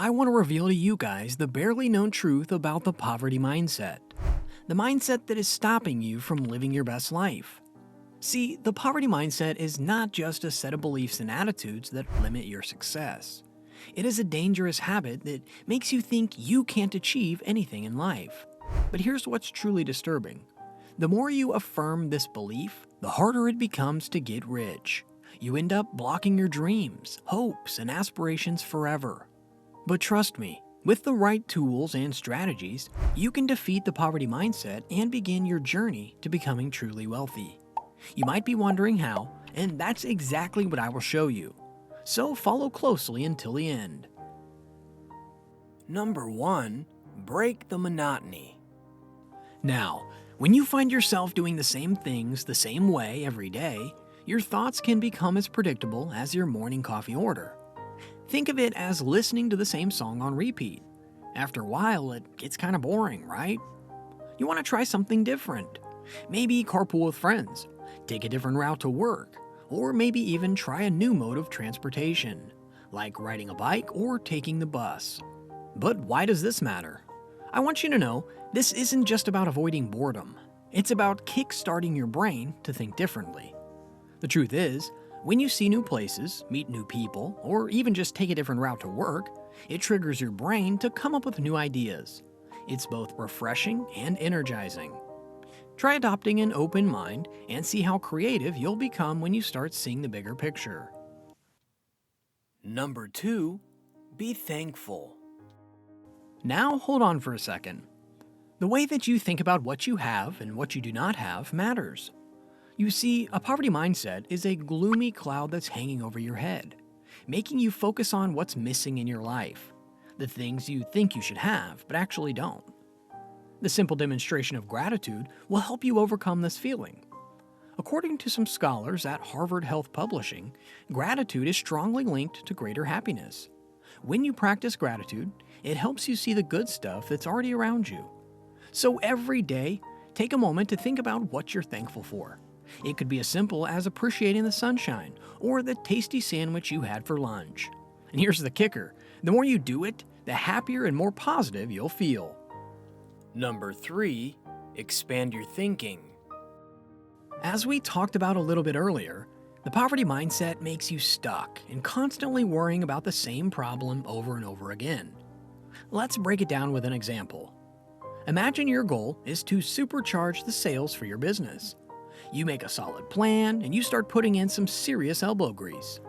I want to reveal to you guys the barely known truth about the poverty mindset. The mindset that is stopping you from living your best life. See, the poverty mindset is not just a set of beliefs and attitudes that limit your success. It is a dangerous habit that makes you think you can't achieve anything in life. But here's what's truly disturbing. The more you affirm this belief, the harder it becomes to get rich. You end up blocking your dreams, hopes, and aspirations forever. But trust me, with the right tools and strategies, you can defeat the poverty mindset and begin your journey to becoming truly wealthy. You might be wondering how, and that's exactly what I will show you. So follow closely until the end. Number 1. Break the monotony. Now, when you find yourself doing the same things the same way every day, your thoughts can become as predictable as your morning coffee order. Think of it as listening to the same song on repeat. After a while, it gets kind of boring, right? You want to try something different. Maybe carpool with friends, take a different route to work, or maybe even try a new mode of transportation, like riding a bike or taking the bus. But why does this matter? I want you to know this isn't just about avoiding boredom. It's about kick-starting your brain to think differently. The truth is, when you see new places, meet new people, or even just take a different route to work, it triggers your brain to come up with new ideas. It's both refreshing and energizing. Try adopting an open mind and see how creative you'll become when you start seeing the bigger picture. Number 2. Be thankful. Now hold on for a second. The way that you think about what you have and what you do not have matters. You see, a poverty mindset is a gloomy cloud that's hanging over your head, making you focus on what's missing in your life, the things you think you should have but actually don't. The simple demonstration of gratitude will help you overcome this feeling. According to some scholars at Harvard Health Publishing, gratitude is strongly linked to greater happiness. When you practice gratitude, it helps you see the good stuff that's already around you. So every day, take a moment to think about what you're thankful for. It could be as simple as appreciating the sunshine or the tasty sandwich you had for lunch. And here's the kicker, the more you do it, the happier and more positive you'll feel. Number 3. Expand your thinking. As we talked about a little bit earlier, the poverty mindset makes you stuck and constantly worrying about the same problem over and over again. Let's break it down with an example. Imagine your goal is to supercharge the sales for your business. You make a solid plan and you start putting in some serious elbow grease.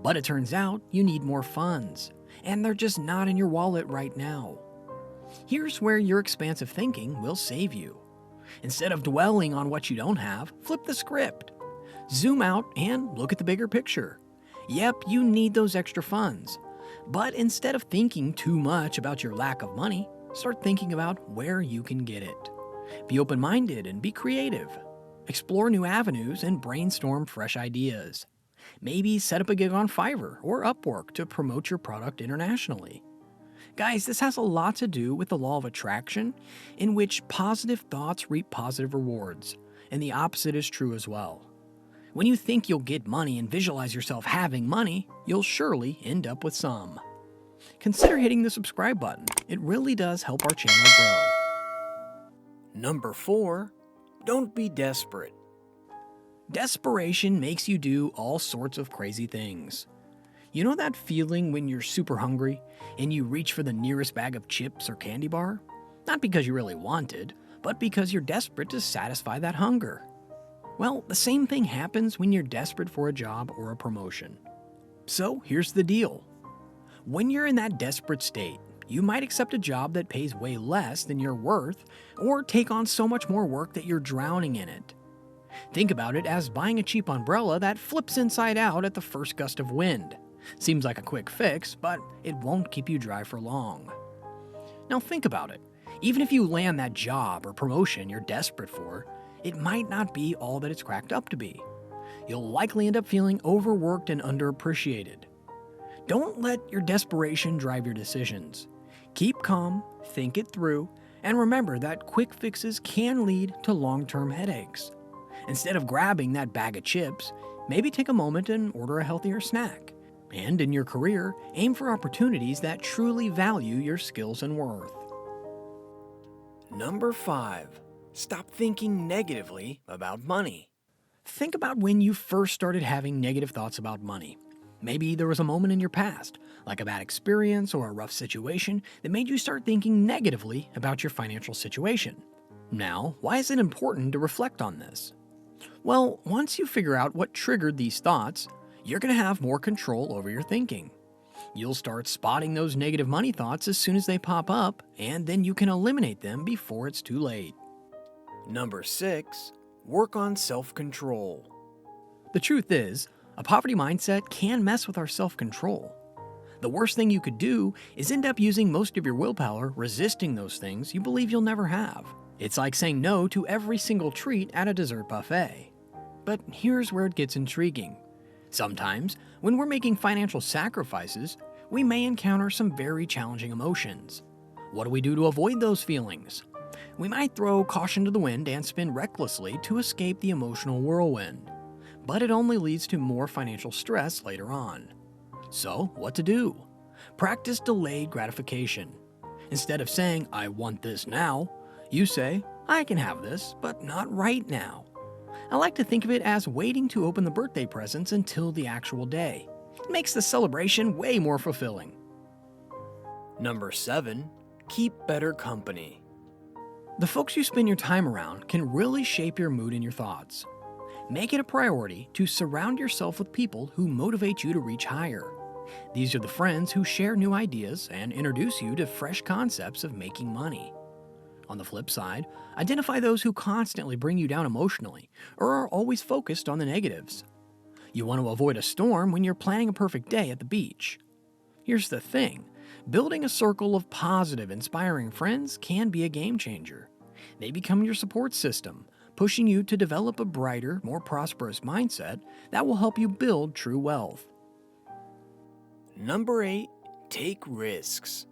But it turns out you need more funds, and they're just not in your wallet right now. Here's where your expansive thinking will save you. Instead of dwelling on what you don't have, flip the script. Zoom out and look at the bigger picture. Yep, you need those extra funds. But instead of thinking too much about your lack of money, start thinking about where you can get it. Be open-minded and be creative. Explore new avenues and brainstorm fresh ideas. Maybe set up a gig on Fiverr or Upwork to promote your product internationally. Guys, this has a lot to do with the law of attraction, in which positive thoughts reap positive rewards, and the opposite is true as well. When you think you'll get money and visualize yourself having money, you'll surely end up with some. Consider hitting the subscribe button. It really does help our channel grow. Number 4. Don't be desperate. Desperation makes you do all sorts of crazy things. You know that feeling when you're super hungry and you reach for the nearest bag of chips or candy bar? Not because you really wanted, but because you're desperate to satisfy that hunger. Well, the same thing happens when you're desperate for a job or a promotion. So here's the deal. When you're in that desperate state, you might accept a job that pays way less than you're worth, or take on so much more work that you're drowning in it. Think about it as buying a cheap umbrella that flips inside out at the first gust of wind. Seems like a quick fix, but it won't keep you dry for long. Now think about it. Even if you land that job or promotion you're desperate for, it might not be all that it's cracked up to be. You'll likely end up feeling overworked and underappreciated. Don't let your desperation drive your decisions. Keep calm, think it through, and remember that quick fixes can lead to long-term headaches. Instead of grabbing that bag of chips, maybe take a moment and order a healthier snack. And in your career, aim for opportunities that truly value your skills and worth. Number 5. Stop thinking negatively about money. Think about when you first started having negative thoughts about money. Maybe there was a moment in your past, like a bad experience or a rough situation, that made you start thinking negatively about your financial situation. Now, why is it important to reflect on this? Well, once you figure out what triggered these thoughts, you're going to have more control over your thinking. You'll start spotting those negative money thoughts as soon as they pop up, and then you can eliminate them before it's too late. Number 6. Work on self-control. The truth is, a poverty mindset can mess with our self-control. The worst thing you could do is end up using most of your willpower resisting those things you believe you'll never have. It's like saying no to every single treat at a dessert buffet. But here's where it gets intriguing. Sometimes, when we're making financial sacrifices, we may encounter some very challenging emotions. What do we do to avoid those feelings? We might throw caution to the wind and spend recklessly to escape the emotional whirlwind. But it only leads to more financial stress later on. So, what to do? Practice delayed gratification. Instead of saying, "I want this now," you say, "I can have this, but not right now." I like to think of it as waiting to open the birthday presents until the actual day. It makes the celebration way more fulfilling. Number 7. Keep better company. The folks you spend your time around can really shape your mood and your thoughts. Make it a priority to surround yourself with people who motivate you to reach higher. These are the friends who share new ideas and introduce you to fresh concepts of making money. On the flip side, identify those who constantly bring you down emotionally or are always focused on the negatives. You want to avoid a storm when you're planning a perfect day at the beach. Here's the thing, building a circle of positive, inspiring friends can be a game changer. They become your support system, pushing you to develop a brighter, more prosperous mindset that will help you build true wealth. Number 8. Take risks.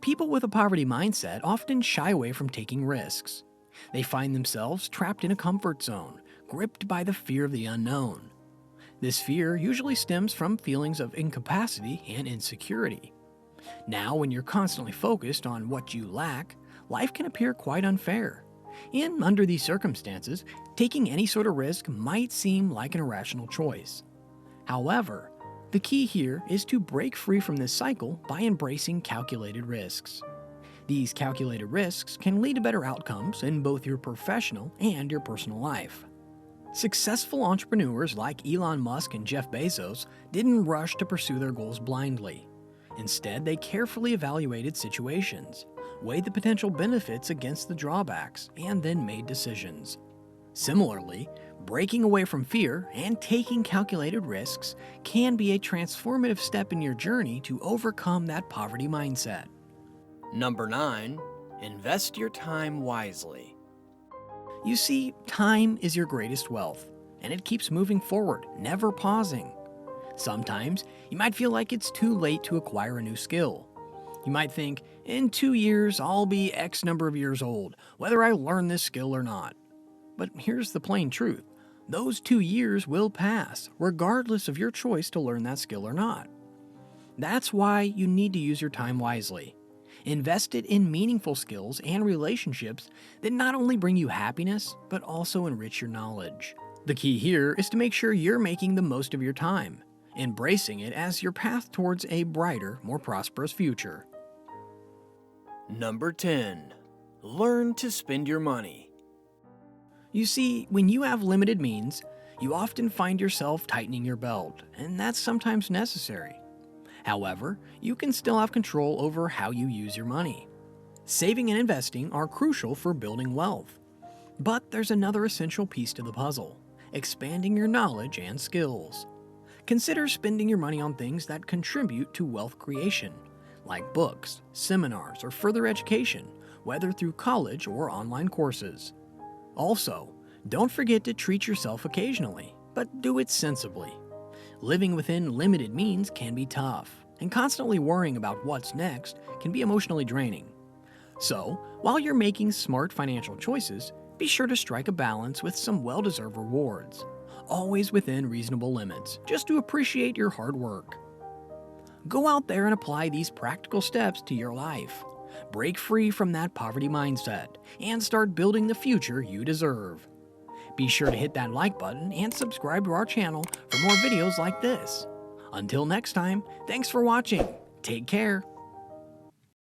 People with a poverty mindset often shy away from taking risks. They find themselves trapped in a comfort zone, gripped by the fear of the unknown. This fear usually stems from feelings of incapacity and insecurity. Now, when you're constantly focused on what you lack, life can appear quite unfair. And under these circumstances, taking any sort of risk might seem like an irrational choice. However, the key here is to break free from this cycle by embracing calculated risks. These calculated risks can lead to better outcomes in both your professional and your personal life. Successful entrepreneurs like Elon Musk and Jeff Bezos didn't rush to pursue their goals blindly. Instead, they carefully evaluated situations, weighed the potential benefits against the drawbacks, and then made decisions. Similarly, breaking away from fear and taking calculated risks can be a transformative step in your journey to overcome that poverty mindset. Number 9. Invest your time wisely. You see, time is your greatest wealth, and it keeps moving forward, never pausing. Sometimes, you might feel like it's too late to acquire a new skill. You might think, in 2 years, I'll be X number of years old, whether I learn this skill or not. But here's the plain truth. Those 2 years will pass, regardless of your choice to learn that skill or not. That's why you need to use your time wisely. Invest it in meaningful skills and relationships that not only bring you happiness, but also enrich your knowledge. The key here is to make sure you're making the most of your time, embracing it as your path towards a brighter, more prosperous future. Number 10. Learn to spend your money. You see, when you have limited means, you often find yourself tightening your belt, and that's sometimes necessary. However, you can still have control over how you use your money. Saving and investing are crucial for building wealth. But there's another essential piece to the puzzle: expanding your knowledge and skills. Consider spending your money on things that contribute to wealth creation, like books, seminars, or further education, whether through college or online courses. Also, don't forget to treat yourself occasionally, but do it sensibly. Living within limited means can be tough, and constantly worrying about what's next can be emotionally draining. So, while you're making smart financial choices, be sure to strike a balance with some well-deserved rewards, always within reasonable limits, just to appreciate your hard work. Go out there and apply these practical steps to your life. Break free from that poverty mindset and start building the future you deserve. Be sure to hit that like button and subscribe to our channel for more videos like this. Until next time, thanks for watching. Take care.